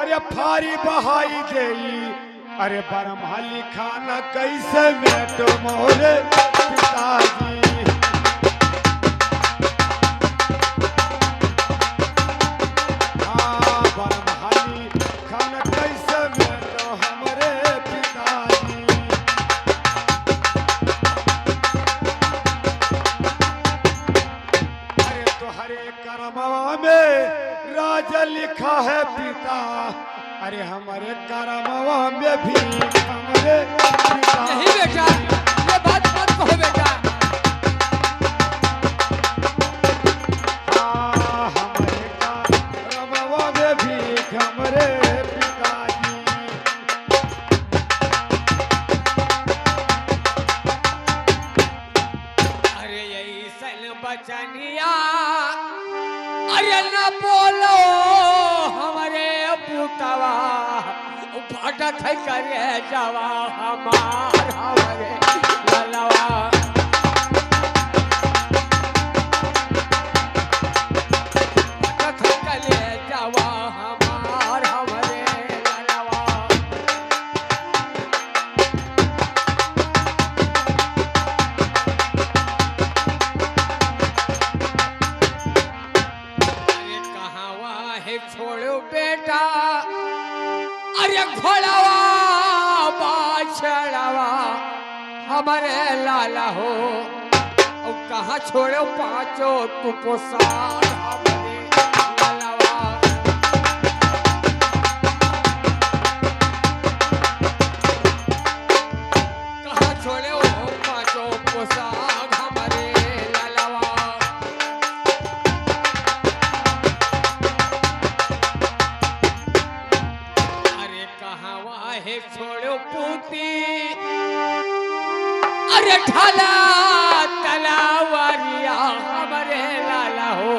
अरे फारी बहाई देई अरे बरमाली खाना कैसे मेटो मोरे पिताजी बरमाली खाना कैसे मेटो हमरे पिताजी अरे तुहरे करमवा में राजा लिखा है पिता अरे हमारे करमवा में भी हमारे पिता नहीं बेटा ये बात मत कहो बेटा हमारे करमवा में भी हमारे पिताजी अरे यही सन बचनिया अरे न बोलो हमारे पुतवा फटक करे जावा हमारे ललवा फटक करे जावा हमारे ललवा अरे कहावा है छोड़ो बेटा अरे घोड़ावा बाछड़ावा हमारे लाला हो और कहाँ छोड़ो पांचों तू पोसार हमारे लालावा कहाँ छोड़ो पांचों पोसार हमारे लालावा अरे कहावा है छोड़ो पूती अरे ढाला तलावरिया हमारे लाला हो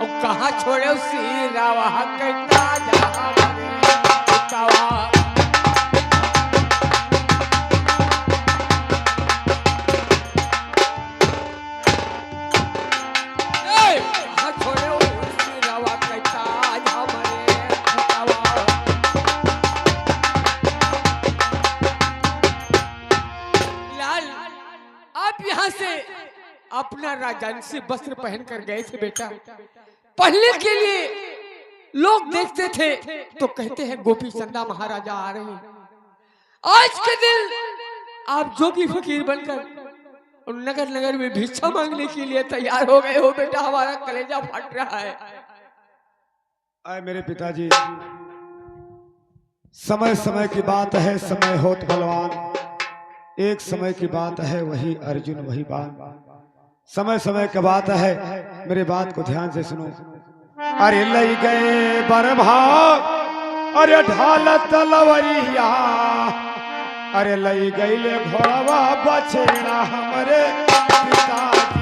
और कहाँ छोड़ो सीरावा के ताजा हमारे पितावा कहाँ छोड़ो सीरावा के ताजा हमारे पितावा लाल आप यहाँ से अपना राजंसी वस्त्र पहन कर गए थे बेटा पहले के लिए लोग देखते थे तो कहते हैं गोपी चंदा महाराजा आ रहे हैं आज के दिन आप जोगी फकीर बनकर और नगर नगर में भिक्षा मांगने के लिए तैयार हो गए हो बेटा हमारा कलेजा फट रहा है आए मेरे पिताजी समय समय की बात है समय होत बलवान एक समय की बात है वही अर्जुन वही बाण समय समय की बात है मेरे बात को ध्यान से सुनो अरे लई गए बरभाग अरे ढाल तलवरिया अरे लई गईले घोड़वा बछेड़ा हमरे पिताजी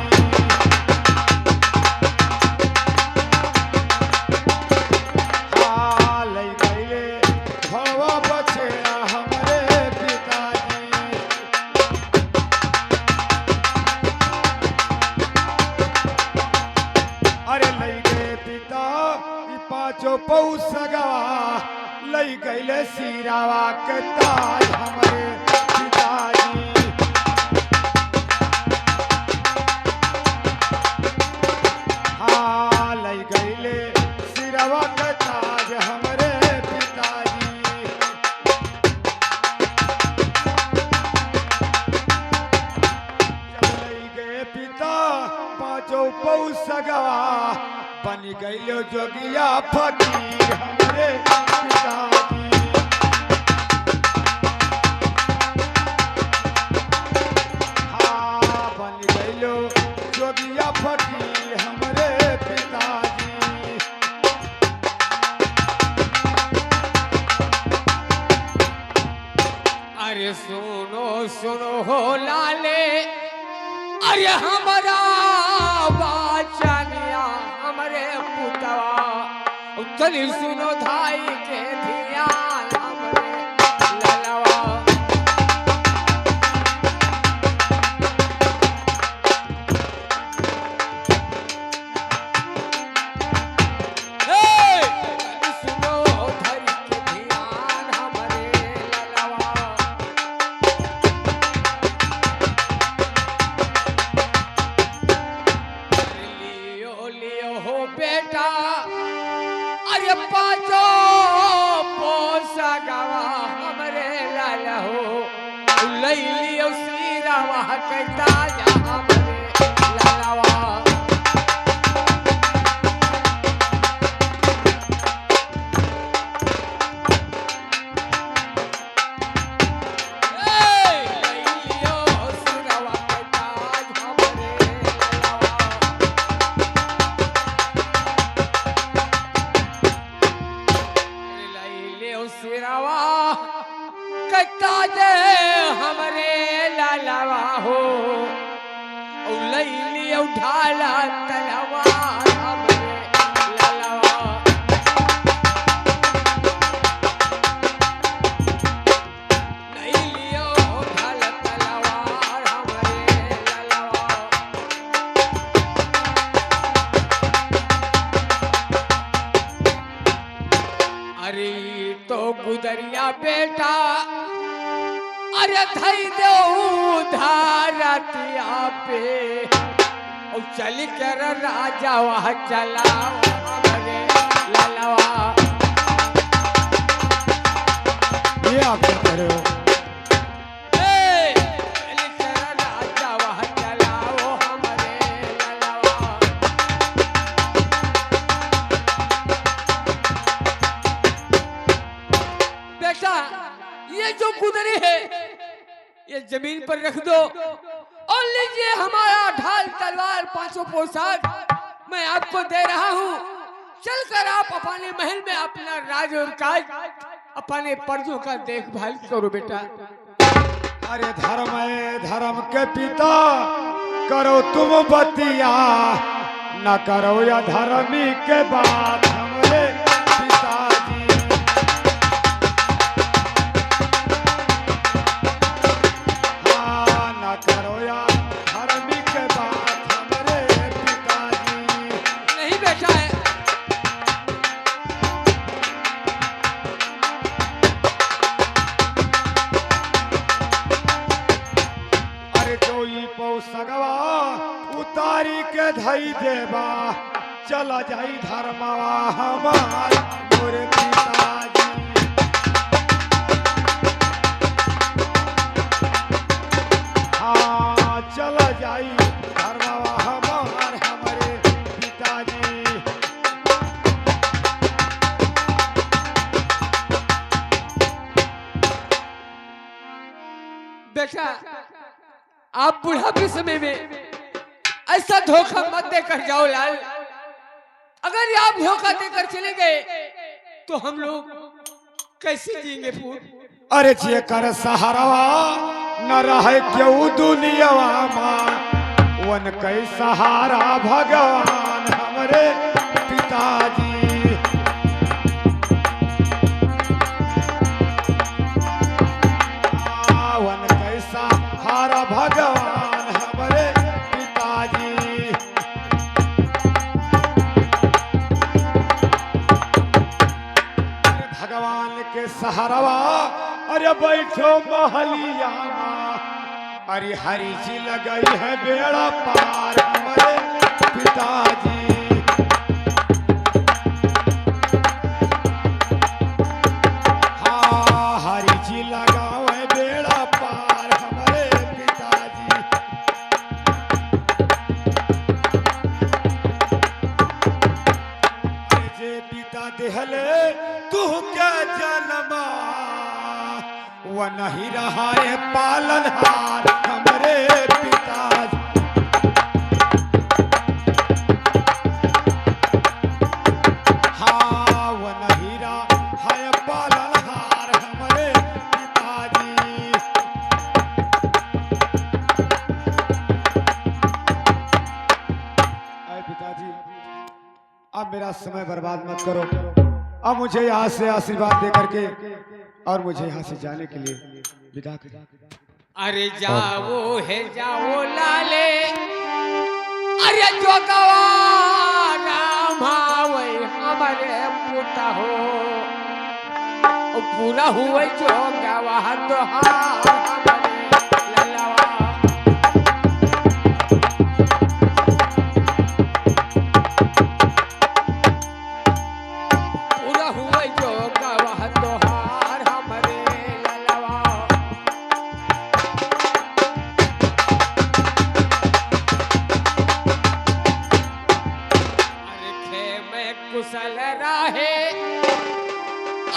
लई गईले घोड़वा बछेड़ा हमरे पिताजी अरे लई गए पिता पांचों पौ सगवा लई गईले सिरावा के ताज हमरे पिताजी हाँ लई गईले सिरावा के ताज हमरे पिताजी जब लई गए पिता पांचों पौ सगवा बन गईलो जोगिया फकीर हमरे पिताजी हाँ बन गईलो जोगिया फकीर हमरे पिताजी अरे सुनो सुनो हो लाले अरे हमारा बाचनिया हमारे पुतवा चली सुनो धाई के धियान हमरे ललवा सुनो कहता जा हमरे ललवा ढाला तलवार हमरे ललवा नहीं लियो ढाला तलवार हमरे ललवा अरे तो गुदरिया बेटा अरे धई दो धारतिया पे और चल कर राजा वह चला हमरे ललवा ये आप क्या कर रहे हो? चल कर राजा वह चला हमरे ललवा बेटा ये जो कुदरी है ये जमीन पर रख दो और लीजिए हमारा ढाल तलवार पांचों पोशाक मैं आपको दे रहा हूँ चलकर आप अपने महल में अपना राज और काज अपने पर्जों का देखभाल करो बेटा अरे धर्म है धर्म के पिता करो तुम बतिया न करो या धर्मी के बात हमरे पिताजी हाँ न करो या धर्मी के बात हमरे पिताजी नहीं बेटा है अरे कोई पौ सगवा उतारी के धई देवा चला जाई धर्मवा हमार मोरे पिताजी हाँ चला जाई धर्मवा हमार हमारे पिताजी बेटा आप बुढ़ापे समय में ऐसा धोखा मत देकर जाओ लाल अगर आप धोखा देकर चले गए तो हम लोग कैसे जिएंगे पूत अरे जे कर सहारवा न रहे क्यों दुनियावा मां वन कई सहारा भगवान हमरे पिताजी वन कई सहारा भगवान हमरे पिताजी भगवान के सहारवा अरे बैठो महलिया अरे हरी जी लगाई है बेड़ा पार हमारे पिताजी हाँ हरी जी लगाओ है बेड़ा पार हमारे पिताजी अरे जे पिता देहले तू क्या जन्मा वो नहीं रहा है पालनहार हमरे पिताजी हाँ वो नहीं रहा है पालनहार हमरे पिताजी अरे पिताजी अब मेरा समय बर्बाद मत करो अब मुझे यहाँ से आशीर्वाद दे करके और मुझे यहाँ से जाने के लिए विदा कर अरे जाओ है जाओ लाले अरे जो गवारा भावे हमारे पुता हो और पूरा हुए जो गवाह दोहार हमारे ललवा पूरा हुए जो गवाह दोहार हमारे ललवा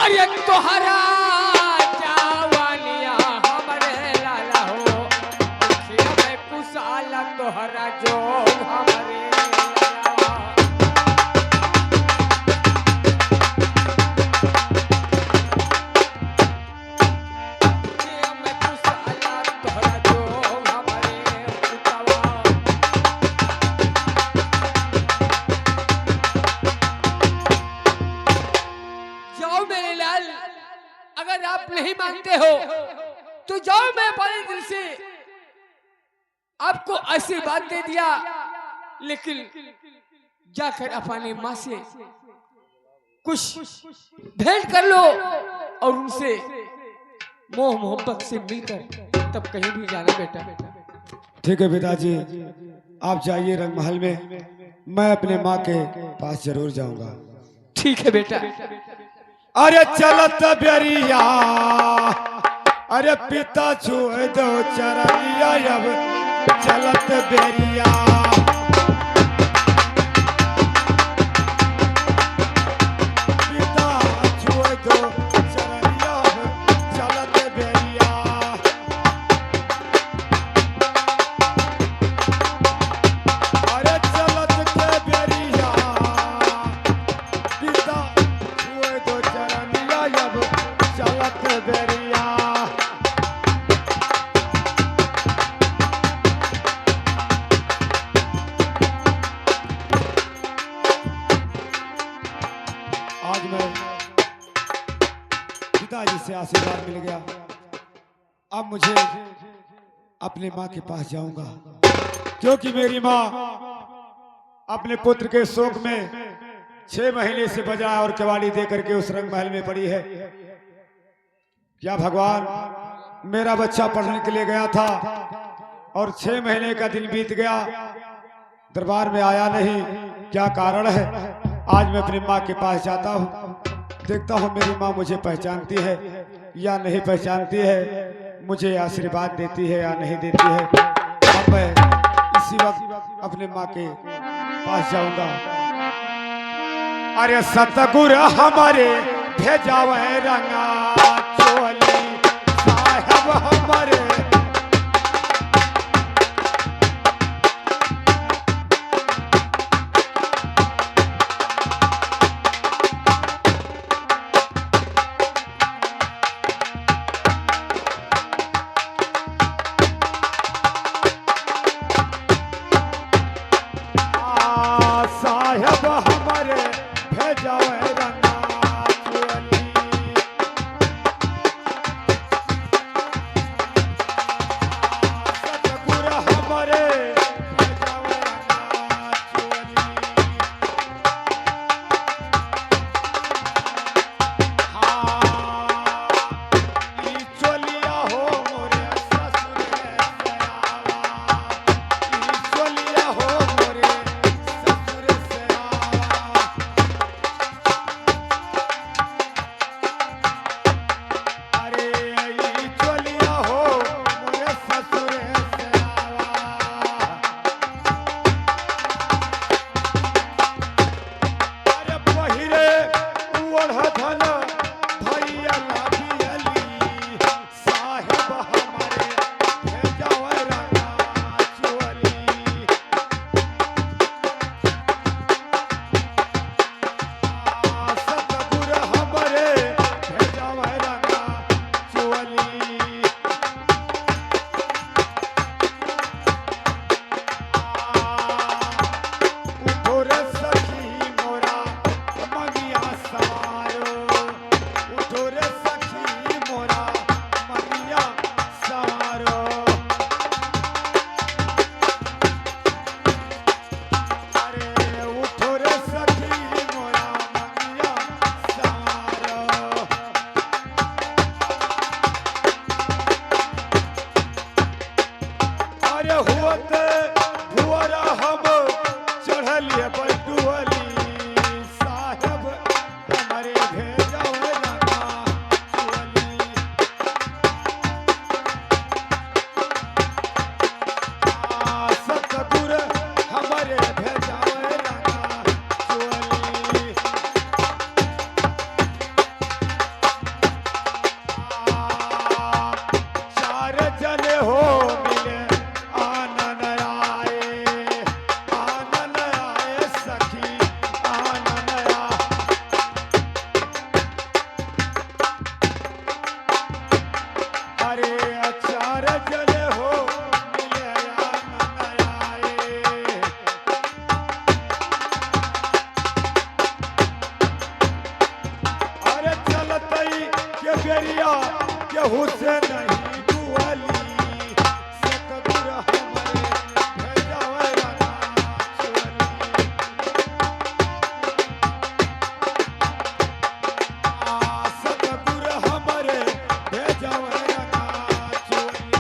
अरे तोहरा जवानिया हमरे लाला हो अखिया में कुशाला तोहरा जोग हमरे लाला अखिया में कुशाला तोहरा जोग हमरे पुतवा जाओ मेरे लाल, अगर आप नहीं मानते हो तो जाओ, मैं बड़े दिल से आपको आशीर्वाद दे दिया, लेकिन जाकर अपनी माँ से कुछ भेंट कर लो और उनसे मोह मोहब्बत से मिलकर तब कहीं भी जाना बेटा। ठीक है पिताजी, आप जाइए रंग महल में, मैं अपने माँ के पास जरूर जाऊंगा। ठीक है बेटा। अरे चलत बेरिया, अरे पिता छुए दो चरनिया, अब चलत बेरिया। पिता छुए दो चरनिया, अब चलत बेरिया। अरे चलत के बेरिया, पिता छुए दो चरनिया, अब चलत बेरिया। आज मैं पिताजी से आशीर्वाद मिल गया, अब मुझे अपने माँ के पास जाऊंगा, क्योंकि मेरी माँ अपने पुत्र के शोक में 6 महीने से बजा और केवाड़ी दे करके उस रंग महल में पड़ी है। क्या भगवान, मेरा बच्चा पढ़ने के लिए गया था और 6 महीने का दिन बीत गया, दरबार में आया नहीं, क्या कारण है? आज मैं अपनी माँ के पास जाता हूँ, देखता हूँ मेरी माँ मुझे पहचानती है या नहीं पहचानती है, मुझे आशीर्वाद देती है या नहीं देती है। अब मैं इसी वक्त अपने माँ के पास जाऊंगा। अरे सतगुरु हमारे भेजावे रंगा चोली, साहब हमारे साहब हमारे भेजावे रंगा चोली। नजरिया केहू से नहीं दुआली सतगुर हमरे भेजावे राना चोली सतगुर हमरे भेजावे राना चोली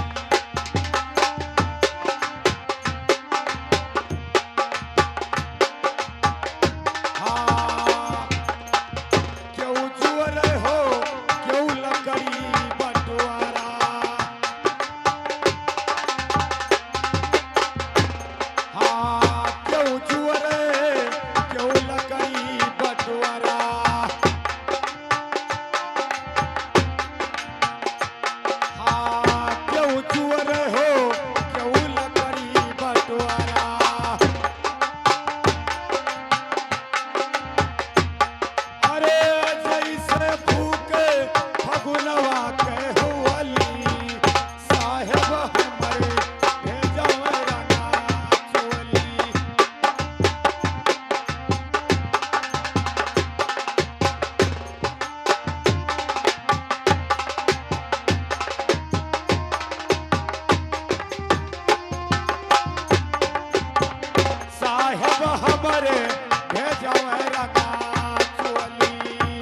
क्यों जुअर हो क्यों लकड़ी बंटवारा क्यों जुअर क्यों लकड़ी बंटवारा क्यों जुअर हो क्यों लकड़ी बंटवारा अरे जैसे फूके फगुनवा के हुअली साहेब हमरे भेजावे राना चोली साहेब हमरे भेजावे राना चोली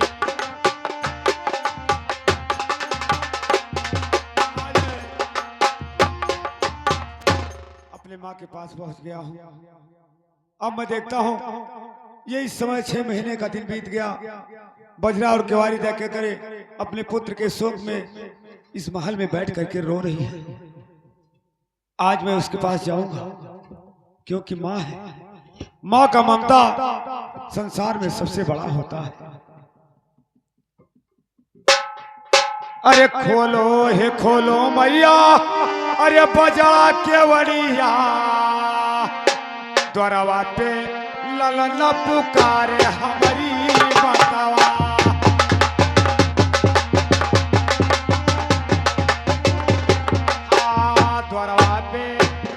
अपने माँ के पास पहुंच गया हूँ। अब मैं देखता हूँ ये इस समय 6 महीने का दिन बीत गया। बजरा और केवारी देखे करे अपने पुत्र के शोक में इस महल में बैठ करके रो रही है। आज मैं उसके पास जाऊंगा क्योंकि माँ है। माँ का ममता संसार में सबसे बड़ा होता है। अरे खोलो हे खोलो मैया अरे बजड़ा केवड़िया द्वारवा पे ललन पुकारे हमारी बतावा द्वारवा पे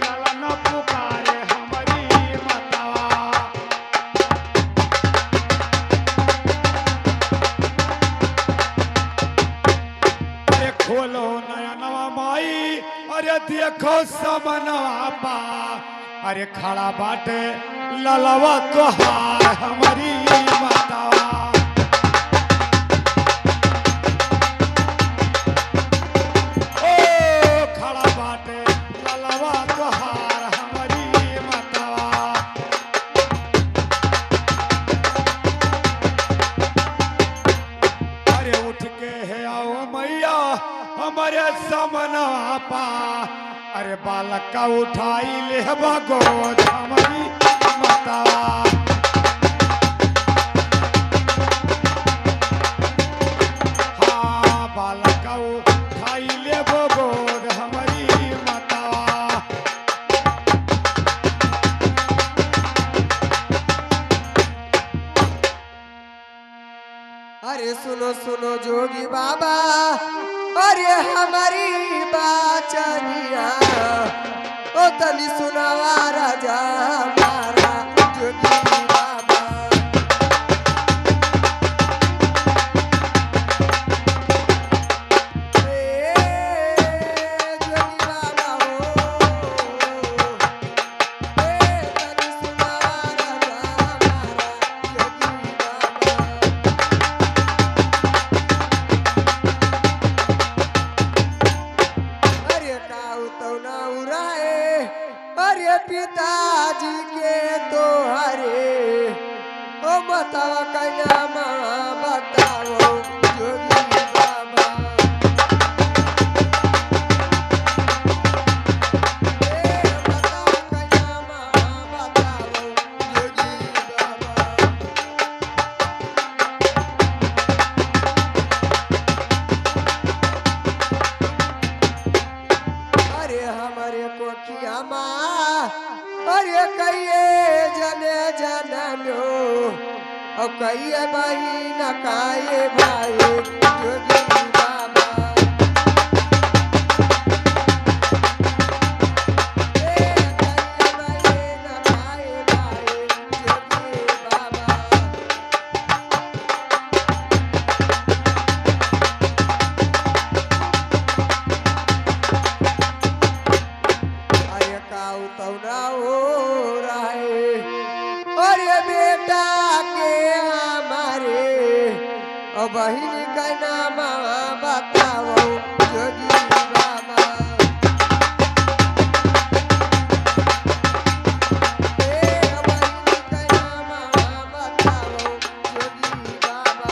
ललन पुकारे हमारी बतावा अरे खोलो नया नवा माई अरे देखो समनवा पा अरे खड़ा बाटे ललवा तोहार हमारी बतावा ओ खड़ा बाटे ललवा तोहार हमारी बतावा अरे उठ के है आओ मैया हमारे समना पा अरे बालक का उठाई ले गोद हमारी बतावा बालक का उठाई ले गोद हमारी बतावा अरे सुनो सुनो जोगी बाबा अरे हमारी बाचनिया ओ तनी सुनावा राजा हमारा जोगी बाबा जोगी बाबा हो तनी सुनावा राजा हमारा जोगी बाबा अरे काऊ तो ना उड़ाए अरे पिताजी के तो हरे ओ बतावा कन्या माँ बताओ जोगी बाबा बतावा कन्या माँ बताओ जोगी बाबा अरे हमारे कोठिया माँ अरे कहिए जने जनलो और कहिए बहिन काये भाई जोगी बाबा कहिए बहिन काये भाई जोगी बाबा का नाम बताओ जोगी बाबा बहिनी का नाम बताओ जोगी बाबा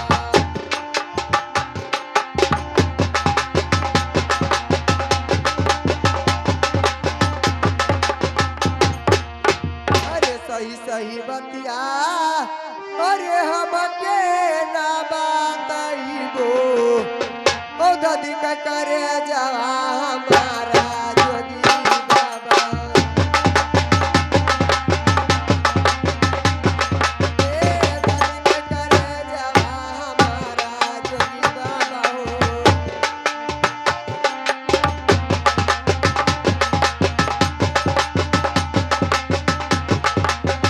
अरे सही सही बतिया अरे हमके ना बताइबो ओ दादी का करे जावा हमारा जोगी बाबा ए दादी का करे जावा हमारा जोगी बाबा हो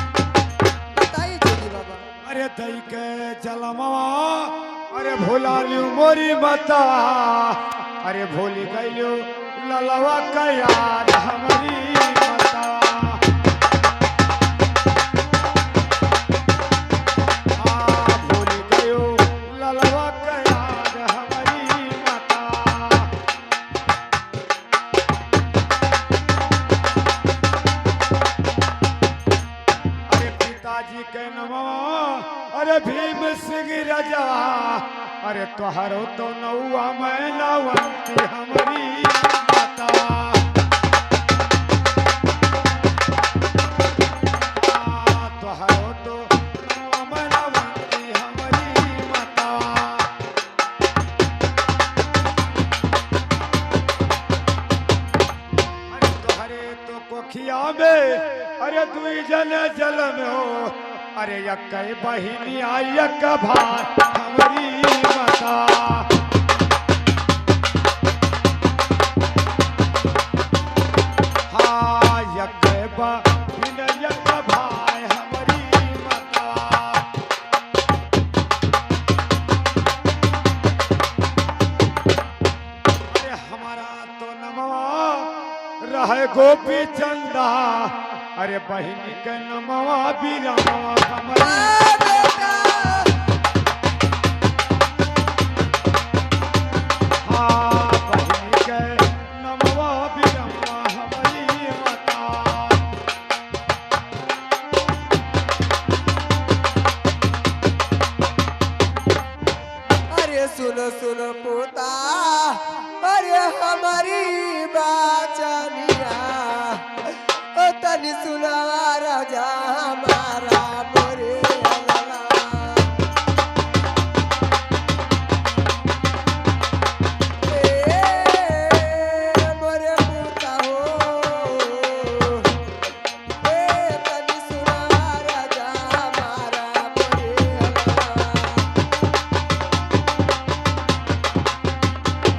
बताइए जोगी बाबा अरे दई के जलमवा अरे भोला लियो मोरी मता अरे भोली गइलो ललवा का याद हमारी मता भोली गयो ललवा का याद हमारी मता अरे पिताजी के नमवा अरे भीम सिंह राजा अरे तोहरो तो नौआ मैं लवंती हमारी माता तोहरो तो नौआ मैं लवंती हमारी माता अरे तोहरे तो कोखिया में अरे दुई जन जल में हो अरे यक बहिनी यक भाई हमारी माता हाँ यक बहिनी यक भाई हमारी माता अरे हमारा तो नमवा रहे गोपी चंदा अरे बहिनी के नमवा बीरमवा हमारी बेटा हाँ बहिनी के नमवा बीरमवा हमारी माता अरे सुनो सुनो पोता अरे हमारी बाचनिया ओ तनी सुनावा राजा हमारा मोरे लला मोरे पोता हो तनी सुनावा राजा हमारा मोरे लला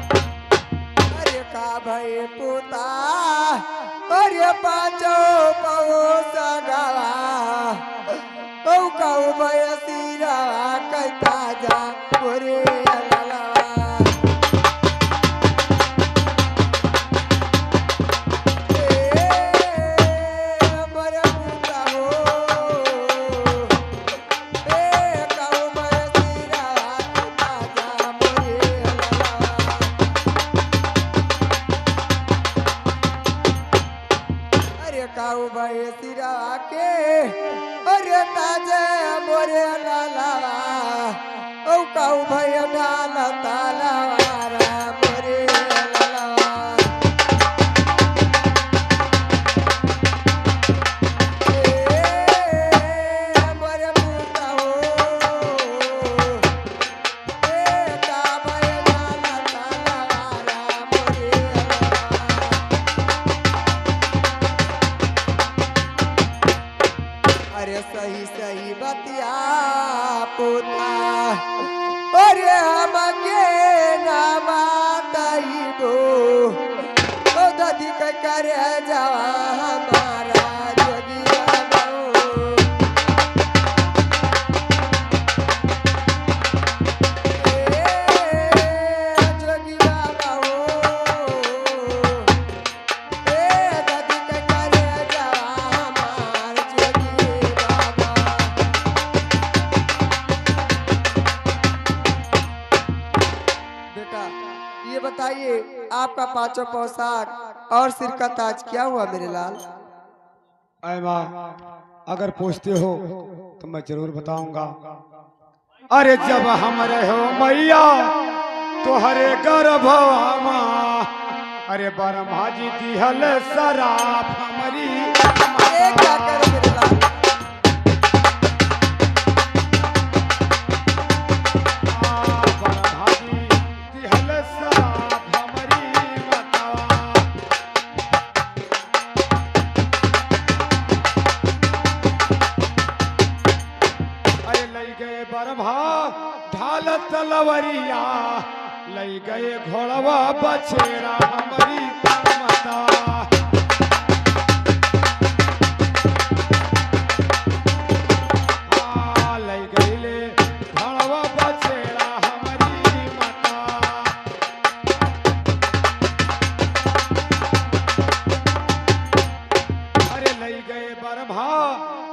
अरे का भई पुता अरे पाँचो पवो सगावा औ कहू भय सिरा कहता जा मोरे लला मोरे पुता हो कहू भय सिरा कहता जा मोरे लला अरे काऊ भाई सिरा के अरे ताजे मोरे लाला ओ काऊ भाई डाल तालावारा मोरे लाला मोरे पुता हो का भाई डाल तालावारा मोरे लाला अरे सही सही बतिया पोता अरे हमके ना बताइबो ओ दादी के करे जावा हमारा जोगी बाबा जोगी बाबा हो दादी के करे जावा हमार जोगी बाबा बेटा ये बताइए आपका पांचों पोशाक और सिर का ताज क्या हुआ मेरे लाल? ऐ माँ, अगर पूछते हो तो मैं जरूर बताऊंगा। अरे जब हम रहो मैया तो हरे गर्भवा माँ, अरे ब्रह्मा जी दिहल शराब हमारी ये क्या करे मेरे लाल? ब्रह्मा जी दिहल शराब हमारी माता। अरे लई गए ब्रह्मा ढाल तलवरिया, लई गए घोड़वा बछेरा हमारी माता। लई गईले घोड़वा बछेरा हमारी माता। अरे लई गए ब्रह्मा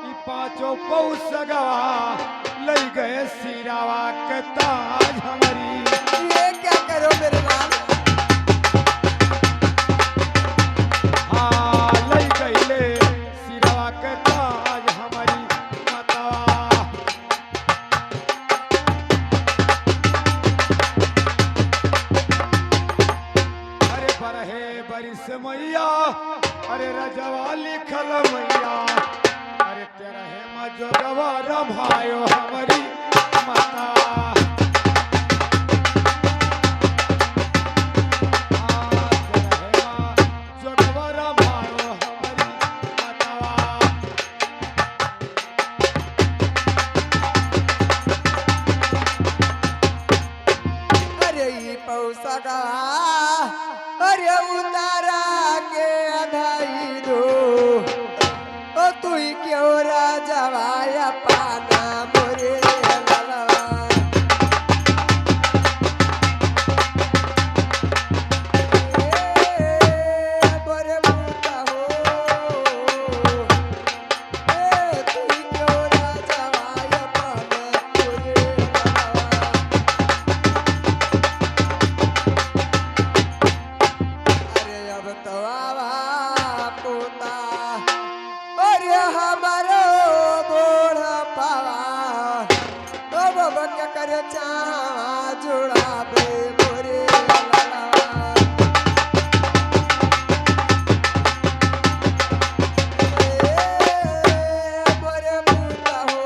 ई पांचों पौसगवा, लई गए सिरावा के ताज हमारी। ये क्या करो मेरे लाल? लई गईले सिरावा के ताज हमारी माता। अरे बरहे बरिस मैया, अरे रजवा लिखल मैया, अरे तेरहे मजोगवा रमायो हमारी माता। तेरहे मजोगवा रमायो हमारी माता। अरे ये पौसगा अरे उतारा के अधाई दो ओ तू ही क्यों राजवाया पाना मोरे ललवा। ए बरे बूटा हो ए तू ही क्यों राजवाया पाना मोरे ललवा। अरे अब तो आवा पोता अरे हमारो बूढ़ा पावा ओ बाबा क्या करे चावा जुड़ाबे मोरे ललवा। ए बरे बूटा हो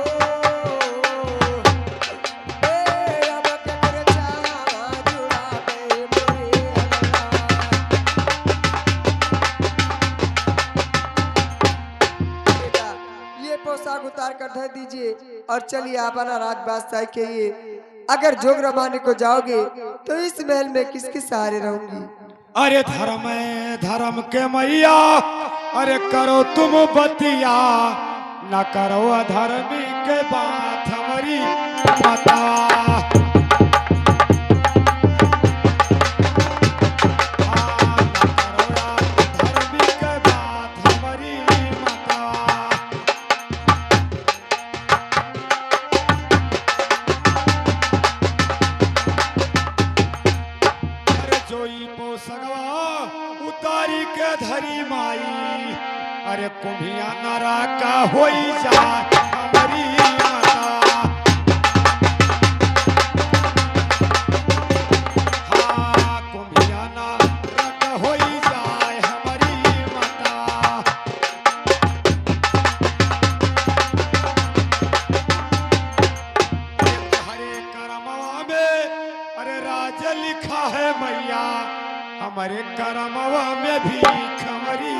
ए अब क्या करे चावा जुड़ाबे मोरे ललवा। बेटा ये पोशाक उतार कर धर दीजिए और चलिए अपना राजबादशाह के लिए। अगर जोग रमाने को जाओगे तो इस महल में किसके सहारे रहूंगी? अरे धर्म है धर्म के मैया, अरे करो तुम बतिया, न करो अधर्मी के बात हमारी माता। धर्मी के बात हमारी माता। अरे जोई पोसगवा उतारी के धरी माई, अरे कुम्भिया नारा का होई जा हमारी माता। कुम्भिया नारा का होई जाए हमारी माता। हरे करमवा में अरे राज लिखा है मैया, हमारे करमवा में भी खमरी